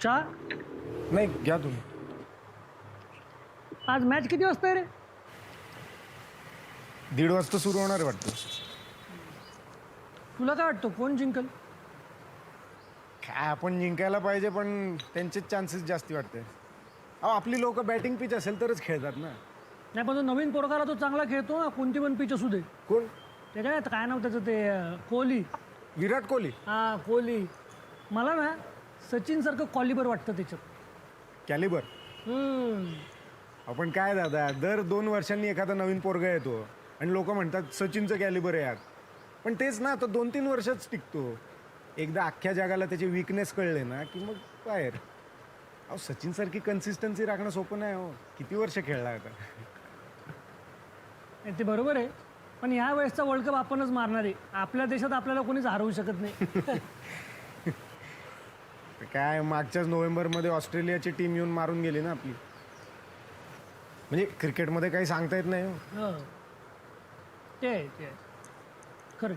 चहा. नाही घ्या तुम्ही. आज मॅच किती वाजता आहे रे? 1:30 वाजता सुरू होणार आहे वाटतं. तुला काय वाटतं कोण जिंकल? काय आपण जिंकायला पाहिजे पण त्यांचेच चान्सेस जास्ती वाटते. अहो आपली लोक बॅटिंग पिच असेल तरच खेळतात ना. नाही पण तो नवीन पोरगाला तो चांगला खेळतो ना, कोणती पण पिच असू दे. कोण? त्याच्या काय नाव त्याचं ते कोहली. विराट कोहली. हा कोहली. मला ना सचिन सारखं कॉलिबर वाटतं त्याच्यात. कॅलिबर. आपण काय दादा दर 2 वर्षांनी एखादा नवीन पोरगा येतो आणि लोक म्हणतात सचिनचं कॅलिबर आहे यार. पण तेच ना तो 2-3 वर्षच टिकतो. एकदा अख्ख्या जगाला त्याचे विकनेस कळले ना की मग बाहेर. अहो सचिन सारखी कन्सिस्टन्सी राखणं सोपं नाही हो. किती वर्ष खेळला आता. ते बरोबर आहे, पण ह्या वेळेसचा वर्ल्ड कप आपणच मारणार आहे. आपल्या देशात आपल्याला कोणीच हरवू शकत नाही. काय मागच्याच नोव्हेंबरमध्ये ऑस्ट्रेलियाची टीम येऊन मारून गेली ना आपली. म्हणजे क्रिकेटमध्ये काही सांगता येत नाही हो. हो ते आहे, ते आहे. खरं.